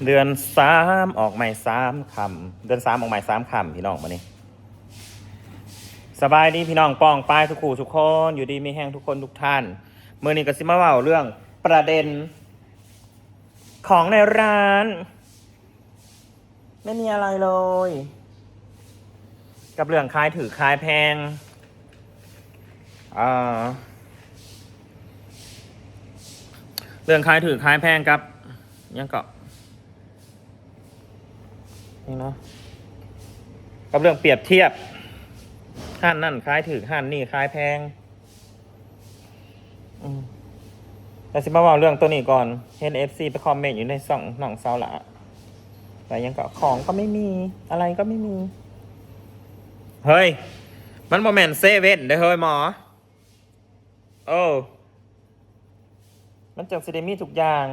เดือนสามออกใหม่สามคำเดือนสามออกใหม่สามคำพี่น้องมานี่สบายดีพี่น้องป้องปลายทุกคู่ทุกคนอยู่ดีมีแห้งทุกคนทุกท่านเมื่อนี้ก็สิมาเล่าเรื่องประเด็นของในร้านไม่มีอะไรเลยกับเรื่องขายถือขายแพงเรื่องขายถือขายแพงกับยังก็นี่เนาะกับเรื่องเปรียบเทียบห้านนั่นขายถือห้านนี่ขายแพงแต่สิมาว่าเรื่องตัวนี้ก่อนเห็น FC ไปคอมเมนต์อยู่ในช่องหนองเซาละแต่ยังก็ของก็ไม่มีอะไรก็ไม่มีเฮ้ยมันโมเมนต์เซเว่นเด้อเฮ้ยหมอมันจังสิได้มีทุกอย่าง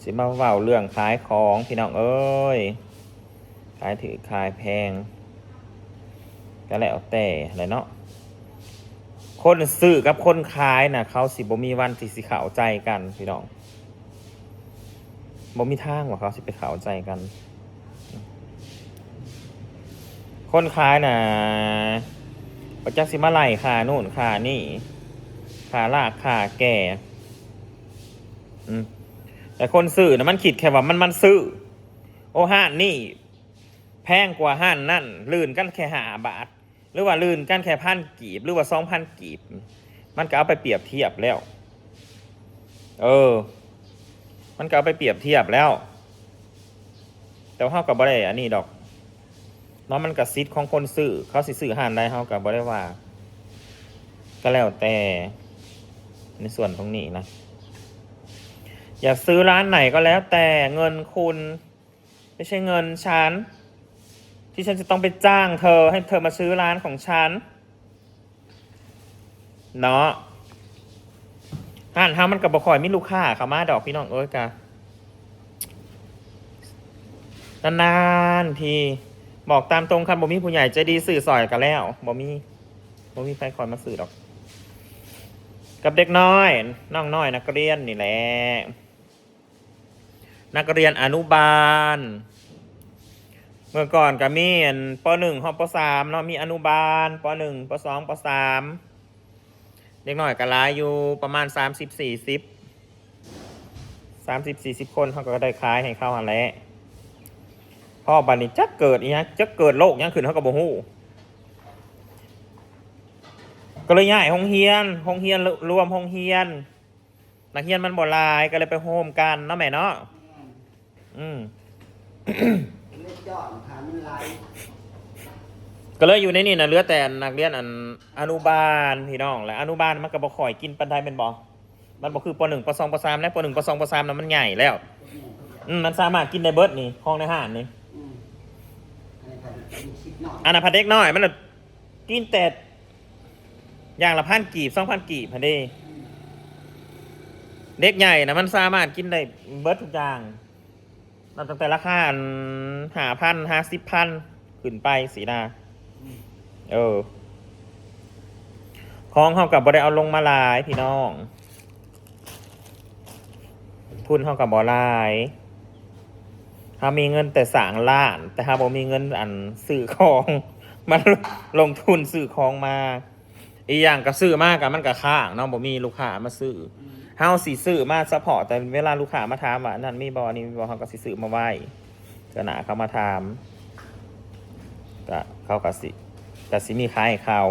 สิมาเว้าเรื่องขายของพี่น้องเอ้ยขายถือขายแพงก็แล้วแต่อะไรเนาะคนซื้อกับคนขายน่ะเขาสิบ่มีวันที่สิเข้าใจกันพี่น้องบ่มีทางว่าเขาสิไปเข้าใจกันคนขายน่ะบ่จักสิมาไล่ค่านู่นค่านี่ค่าลากค่าแก่แต่คนซื้อน่ะมันคิดแค่ว่ามันซื้อโอ้ห้านนี่แพงกว่าห้านนั่นลื่นกันแค่5 บาทหรือว่าลื่นกันแค่1,000 กีบหรือว่า2,000 กีบมันก็เอาไปเปรียบเทียบแล้วมันก็เอาไปเปรียบเทียบแล้วแต่ว่าเฮาก็บ่ได้อันนี้ดอกเนาะมันก็สิทธิ์ของคนซื้อเขาสิซื้อห้านใดเฮาก็บ่ได้ว่าก็แล้วแต่ในส่วนตรงนี้นะอยากซื้อร้านไหนก็แล้วแต่เงินคุณไม่ใช่เงินฉันที่ฉันจะต้องไปจ้างเธอให้เธอมาซื้อร้านของฉันเนาะห้านเฮามันก็บ่ค่อยมีลูกค้าเข้ามาดอกพี่น้องเอ้ยกะนานๆทีบอกตามตรงคันบ่มีผู้ใหญ่ใจดีสื่อสอยกันแล้วบ่มีใครคอยมาสื่อดอกกับเด็กน้อยน้องน้อยนักเรียนนี่แหละนักเรียนอนุบาลเมื่อก่อนก็มีป.1 ป.3 เนาะมีอนุบาลป.1 ป.2 ป.3 เด็กน้อยก็หลายอยู่ประมาณ30-40 คนเขาก็ได้ขายให้เข้าหั่นแหละพ่อบัดนี้จักเกิดอีหยังจักเกิดโรคหยังขึ้นเขาก็บ่ฮู้ก็เลยย้ายโรงเรียนรวมโรงเรียนนักเรียนมันบ่หลายก็เลยไปโฮมกันเนาะแม่เนาะก็เลยอยู่ในนี่นะเหลือแต่นักเรียนอนุบาลพี่น้องและอนุบาลมันก็บ่ค่อยกินปานใดเป็นบ่มันบ่คือป.1 ป.2 ป.3 และป.1 ป.2 ป.3น่ะมันใหญ่แล้วมันสามารถกินได้เบิดนี่ของในห้างนี่อันนั้นพันเด็กน้อยมันกินแต่อย่างละ1,000 กีบ 2,000 กีบพันเด้เด็กใหญ่นะมันสามารถกินได้เบิดทุกอย่างตั้งแต่ราคา5,000 50,000ขึ้นไปสีดาของเขากับบ่ได้เอาลงมาหลายพี่น้องทุนเขากับบ่หลายเขามีเงินแต่สร้างร้านแต่เขาบ่มีเงินซื้อของมันลงทุนซื้อของมาอีกอย่างก็ซื้อมากกันมันก็ค้างเนาะบ่มีลูกค้ามาซื้อเฮาสิซื้อมาซัพพอร์ตแต่เวลาลูกค้ามาถามว่านั่นมีบ่นี่มีบ่เฮาก็สิซื้อมาไว้ก็น่ะเขามาถามก็เขาก็สิมีขายให้เขา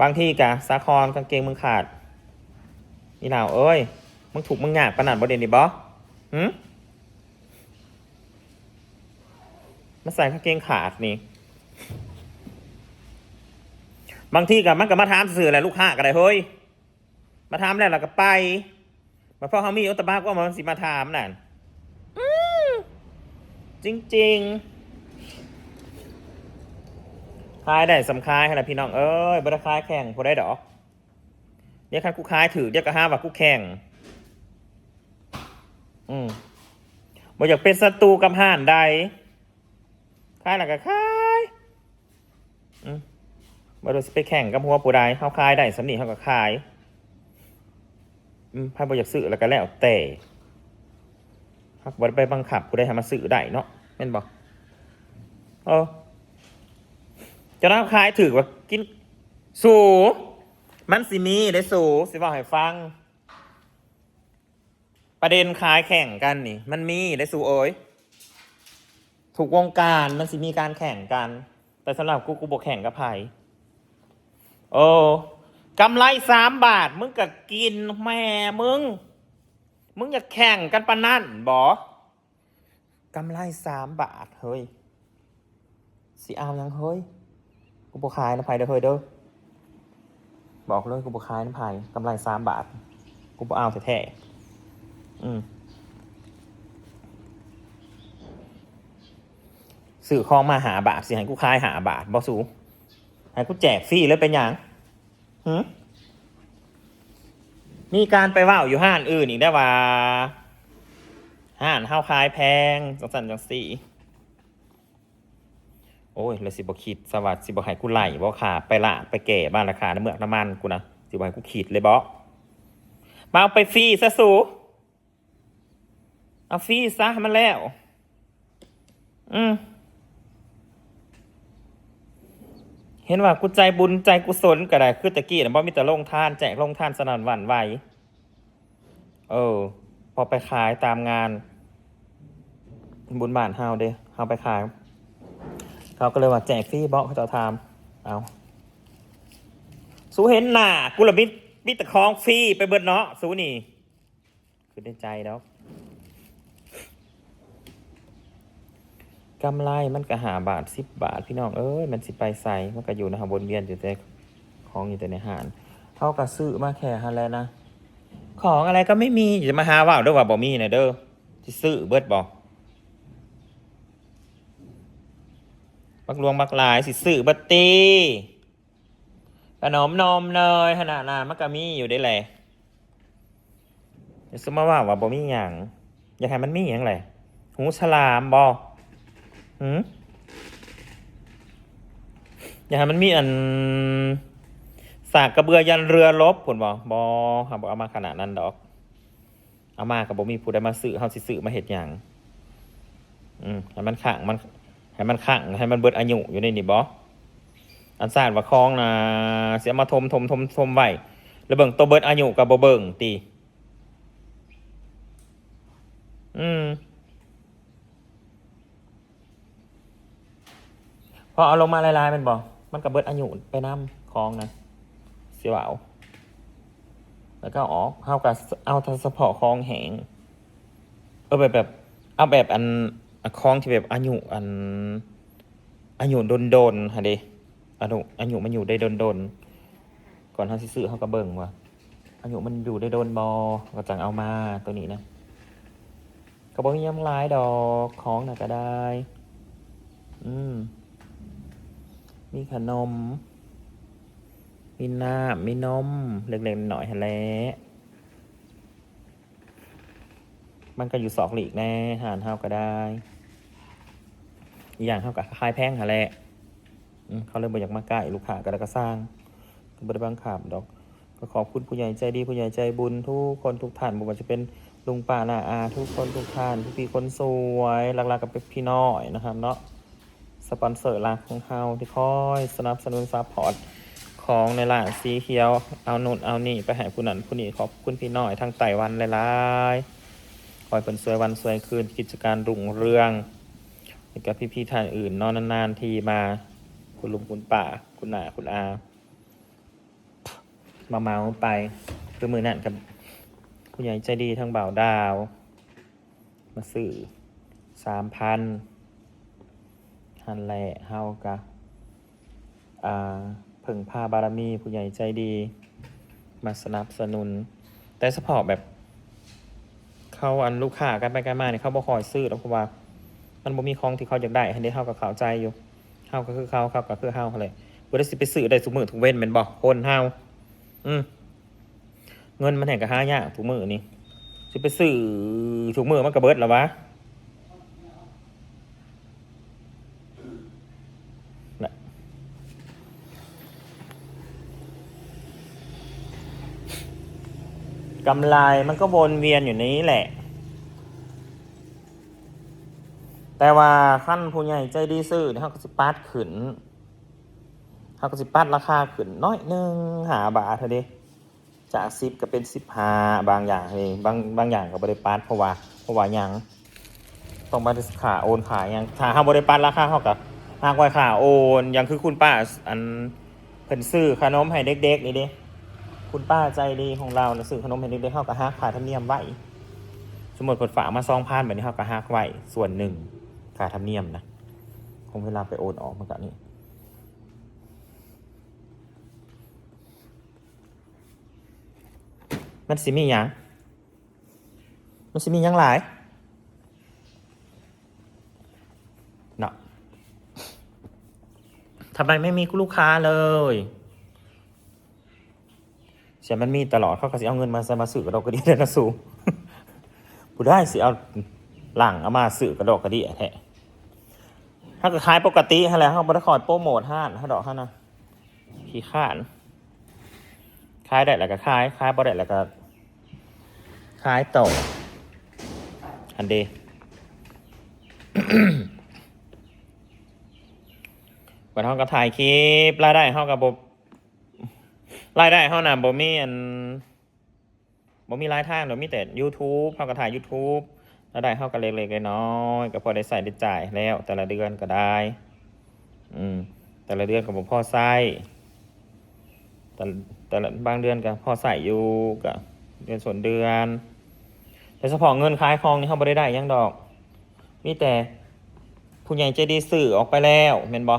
บางทีก็สาครกางเกงมึงขาดอีหนาวเอ้ยมึงถูกมึงยากปานนั้นบ่เด่นนี่บ่มาใส่กางเกงขาดนี่บางทีก็มันก็มาถามซื่อแหละลูกค้าก็ได้เฮ้ยมาถามแล้วเราก็ไปมาพอเขามีอุตบะก็มันสิมาถามนั่นจริงๆขายได้สำคัญขนาดพี่น้องเอ้ยบริขายแข่งพอได้ดอกเดี๋ยวคันกูขายถือเดี๋ยวก็ห้าว่ากูแข่งบ่อยากเป็นศัตรูกับห้านใดขายแล้วก็ขายบ่ได้สิไปแข่งกับหัวผู้ใดเขาขายได้สำนีเขาก็ขาย ไพ่บ่อยากซื้อแล้วก็แล้วแต่ฮักบ่ได้ไปบังคับกูได้ทำมาซื้อได้เนาะแม่นบอกจะน่าขายถือว่ากินสูมันสิมีได้สูสิบอกให้ฟังประเด็นขายแข่งกันนี่มันมีได้สูโอ้ยถูกวงการมันสิมีการแข่งกัน แต่สำหรับกูบอกแข่งกับไผ่กำไร3 บาทมึงก็กินแม่มึงอยากแข่งกันปะนั่นกำไร3 บาทเฮ้ยสิเอายังเฮ้ยกูบอกขายนะไผ่เด้อเฮ้ยเด้อบอกเลยกูบอกขายนะไผ่กำไร3 บาทกูบอกเอาแท้สื่อคลองมา5 บาทสิให้กูขาย5 บาทบอสูให้กูแจกฟรีเลยเป็นอย่างมีการไปว่าวอยู่ห้านอื่นอีกได้ว่าห้านเฮาขายแพงจังสันจังสี่โอ้ยเลยสิบคิดสวัสดิ์สิบให้กูไล่บ่ขาไปละไปแก่บ้านราคาน้ำเมือกน้ำมันกูนะสิบให้กูขีดเลยบ่มาเอาไปฟรีซะสูเอาฟรีซะมันแล้วเห็นว่ากูใจบุญใจกุศลก็ได้คือตะกี้นะบ่มีแต่ลงทานแจกลงทานสนั่นหวั่นไหวพอไปขายตามงานบุญบ้านเฮาเด้เฮาไปขายเขาก็เลยว่าแจกฟรีบอกเขาจะทำเอาสู้เห็นหน้ากูละมิตรคลองฟรีไปเบิดเนาะสู้นี่คือได้ใจแล้วกำไรมันก็5 บาท10 บาทพี่น้องมันสิไปใส่มันก็อยู่นะครับบนเวียนอยู่แต่ของอยู่แต่ในห้างเท่ากับซื้อมาแค่ฮันแล้วนะของอะไรก็ไม่มีอย่ามาหาว่าด้วยว่าบ่มีนะเด้อที่ซื้อเบิดบอกบักลวงบักลายสิซื้อบัตตีขนมนมเนยขนาดนั้นมันก็มีอยู่ได้แหละอย่าสมมาว่าบ่มีอย่างอยากให้มันมีอย่างไรหูฉลามบออยากให้มันมีอันสากกระเบือยันเรือลบผลบอเอามาขนาดนั้นดอกเอามากับบ่มีผู้ใดมาซื้อเฮาสิซื้อมาเฮ็ดหยังให้มันขังมันให้มันขังให้มันเบิดอายุอยู่ในนี่บ่อันซ่านว่าคลองนะเสียมาทมไว้แล้วเบิ่งตัวเบิดอายุกับบ่เบิ่งติพอเอาลงมาลายๆมันบอกมันกับเบิดอายุไปน้ำคลองนะเสียวเอาแล้วก็ออกเอาทัสพอคลองแหงแบบเอาแบบอันคลองที่แบบอายุโดนฮะเดอายุมันอยู่ได้โดนก่อนเขาซื้อเขาก็เบิ่งว่าอายุมันอยู่ได้โดนก็จังเอามาตัวนี้นะก็บอกมีย้ำลายดอกของน่ะก็ได้มีขนมมีน้ำมีนมเล็กๆหน่อยฮะแหละมันก็อยู่2 หลีกแน่หารเท่าก็ได้อีกอย่างเท่ากับคลายแพงฮะแหละเขาเลยบอกอยากมาใกล้ลูกค้าก็แล้วก็สร้างก็บริบังคับดอกก็ขอบคุณผู้ใหญ่ใจดีผู้ใหญ่ใจบุญทุกคนทุกท่านไม่ว่าจะเป็นลุงป้าน้าอาทุกคนทุกท่านพี่คนสวยหลักๆกับพี่น้อยนะครับเนาะสปอนเซอร์หลักของเราที่คอยสนับสนุนซัพพอร์ตของในร้านสีเขียวเอานู่นเอานี่ไปให้ผู้นั้นผู้นี้ขอบคุณพี่น้อยทางไต้หวันหลายๆคอยเป็นสวยวันสวยคืนกิจการรุ่งเรืองกับพี่ท่านอื่นนอนนานๆทีมาคุณลุงคุณป้าคุณน้าคุณอามาเมาไปคือมือนั่นกับผู้ใหญ่ใจดีทั้งบ่าวดาวมาสื่อ3,000ฮันแหละเฮากะเพิ่งพาบารมีผู้ใหญ่ใจดีมาสนับสนุนแต่เฉพาะแบบเขาอันลูกค้ากันไปกันมาเนี่ยเขาบ่คอยซื้อแล้วเพราะว่ามันบ่มีของที่เขาอยากได้ให้ได้เฮากับเข้าใจอยู่เฮาก็คือเขาก็คือเฮาเลยบ่ได้สิไปซื้อได้ทุกมื้อทุกเว้นแม่นบ่คนเฮาเงินมันแห่งก็หายากทุกมื้อนี่สิไปซื้อทุกมื้อมันก็เบิดแล้ววะ กำไรมันก็วนเวียนอยู่นี้แหละ แต่ว่าขั้นผู้ใหญ่ใจดีซื้อเนี่ยเขาก็สิปัดขึ้นเขาก็สิปัดราคาขึ้นน้อยนึง5 บาทเท่านี้จาก10ก็เป็น15บางอย่างเลยบางอย่างก็บริปัดเพราะว่ายังต้องมาขาโอนขายยังถ้าเขาบริปัดราคาเขากับหากไว้ขาโอนยังคือคุณป้าอันเพิ่นซื้อขนมให้เด็กๆนี่ดิคุณป้าใจดีของเราซื้อขนมให้เด็กๆเขาก็หักค่าธรรมเนียมไว้สมมติเพิ่นฝากมา2,000แบบนี้เขาก็หักไว้ส่วนหนึ่งค่าธรรมเนียมนะคงเวลาไปโอนออกมันก็นี่มันสิมีหยังหลายเนาะทำไมไม่มีลูกค้าเลยเสียมันมีตลอดเขาก็สิเอาเงินมาสื่อกระดอกกระดิ่งนะสูงผู้ได้สิเอาหลังเอามาสื่อกระดอกกระดิ่งแท้ถ้าเกิดขายปกติฮะแล้วเขาบริคอยโปรโมทห้านถ้าดอกห้านะขี้ข้านขายได้แล้วก็ขายบ่ได้แล้วก็ขายต่ออันเด วันเขาก็ถ่ายคลิปรายได้เขากับรายได้เขาน่ะบ่มีรายทางเดี๋ยวมีแต่ YouTube เขาก็ถ่าย YouTube รายได้เขาก็เล็กๆน้อยๆก็พอได้ใส่ได้จ่ายแล้วแต่ละเดือนก็ได้แต่ละเดือนก็บ่พอใช้แต่ละบางเดือนก็พอใส่อยู่ก็เดือนส่วนเดือนแต่เฉพาะเงินขายของนี่เขาบ่ได้ยังดอกมีแต่ผู้ใหญ่ใจดีซื้อออกไปแล้วแม่นบ่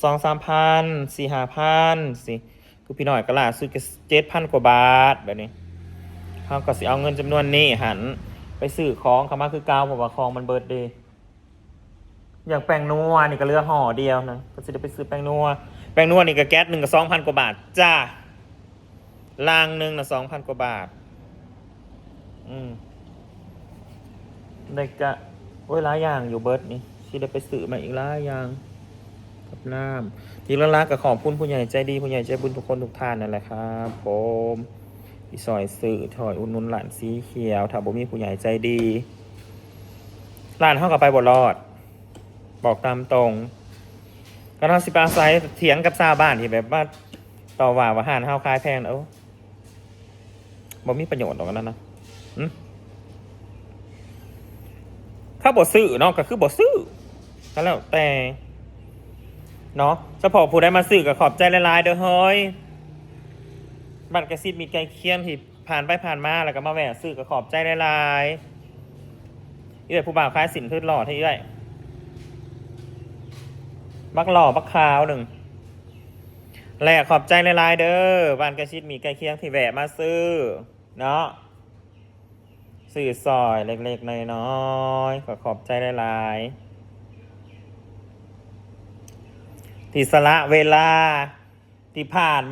2-3 พัน4-5 พันสิคือพี่น้อยก็ล่าซื้อ7,000 กว่าบาทแบบนี้เขาก็สิเอาเงินจำนวนนี้หันไปซื้อของเขามาคือเก่าเพราะว่าของมันเบิดเดย์อย่างแป้งนัวนี่ก็เหลือห่อเดียวนะก็จะได้ไปซื้อแป้งนัวนี่ก็แก๊ส1ก็2,000 กว่าบาทจ้าลังนึงนะ2,000 กว่าบาทได้ก็หลายอย่างอยู่เบิดนี่ที่ได้ไปซื้อมาอีกหลายอย่างกับน้ำที่รักกับขอบคุณผู้ใหญ่ใจดีผู้ใหญ่ใจบุญทุกคนทุกท่านนั่นแหละครับผมที่ซอยซื้อถอยอุดหนุนหลานสีเขียวถ้าบ่มีผู้ใหญ่ใจดีร้านเฮาก็ไปบ่รอดบอกตามตรงก็ต้องสิปาไซเถียงกับชาวบ้านที่แบบว่าต่อว่าอาหารเฮาขายแพงบ่มีประโยชน์หรอกนั่นนะถ้าบ่ซื้อเนาะก็คือบ่ซื้อก็แล้วแต่เนาะเฉพาะผู้ใดมาซื้อก็ขอบใจหลายๆเด้อเฮ้ยบัตรกระซิบมีไกลเคียงที่ผ่านไปผ่านมาแล้วก็มาแวะซื้อก็ขอบใจหลายๆอีเด้ผู้บ่าวคล้ายสินคือหล่อที่ได้บักหล่อบักขาวหนึ่งแหละขอบใจหลายๆเด้อบ้านกระชิดมีไกลเคียงที่แวะมาซื้อเนาะซื้อซอยเล็กๆน้อยๆก็ขอบใจหลายๆที่สละเวลาที่ผ่าน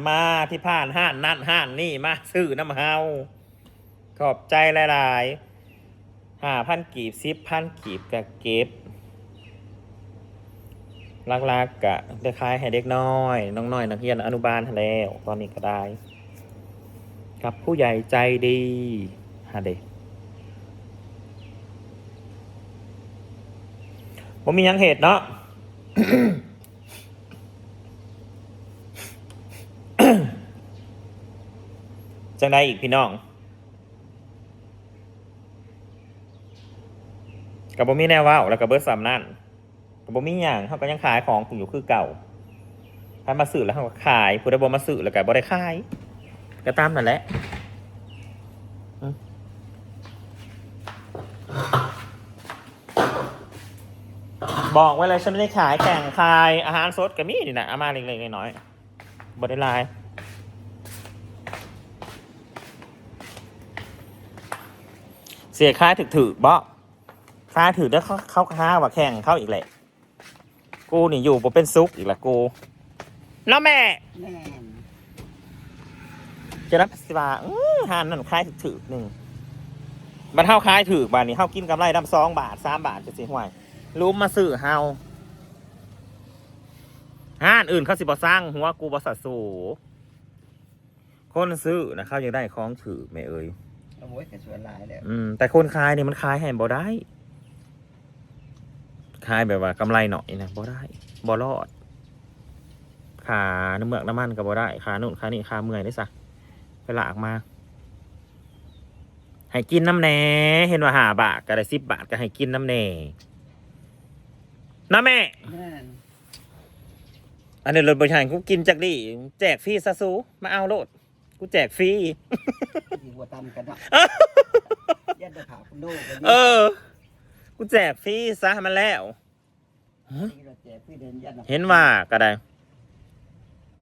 ห้านนั่นห้านนี่มาซื้อน้ำเฮาขอบใจหลายๆ5,000 กีบ10,000 กีบกะเก็บลักๆกะได้ขายให้เด็กน้อยน้องน้อยนักเรียนอนุบาลแล้วตอนนี้ก็ได้กับผู้ใหญ่ใจดีเด็กผมมียังเหตุเนาะ จังได้อีกพี่น้องกับบ่มีแนวว้าวแล้วก็เบิร์ดซ้ำนั่นกับบ่มีอย่างเขาก็ยังขายของอยู่คือเก่าถ้ามาซื้อแล้วเขาก็ขายผู้ใดบ่มาซื้อแล้วก็บ่ได้ขายก็ตามนั่นแหละบอกไว้เลยฉันไม่ได้ขายแข่งขายอาหารสดกับมีนี่นะเอามาเล็กๆน้อยๆบ่ได้ลายเสียค่าถือบ่ค่าถือได้เขาค้าว่าแข่งเข้าอีกแหละกูนี่อยู่บ่เป็นซุกอีกละกูน้าแม่จะรับสิบาหานนั่นคล้ายถือหนึ่งบันเท่าคล้ายถือบาทนี้เท่ากินกำไรดำ2 บาท3 บาทจะสิห่วยรู้มาซื้อเฮาห้านอื่นเขาสิบ่สร้างหัวกูบ่สัตสู คนซื้อนะเขายังได้ของถือแม่เอ้ย เอาไว้แต่ส่วนหลายแล้ว แต่คนขายนี่มันขายให้บ่ได้ขายแบบว่ากำไรหน่อยนะบ่ได้บ่รอดขาน้ำเมือกน้ำมันก็บ่ได้ขานุ่นขานี่ขาเมื่อยได้ซะไปลากมาให้กินน้ำแหน่เห็นว่า5 บาทก็ได้10 บาทก็ให้กินน้ำแหน่นะแม่ นั่น อันนี้รถบริหารกูกินจากดิแจกฟรีซะซูมาเอาโลดกูแจกฟรี ที่หัวตำกันเนาะยัดดาขาคุณโน่กัน กูแจกฟรีซะให้มันแล้ว ที่เราแจกพี่เดินยัด เห็นว่าก็ได้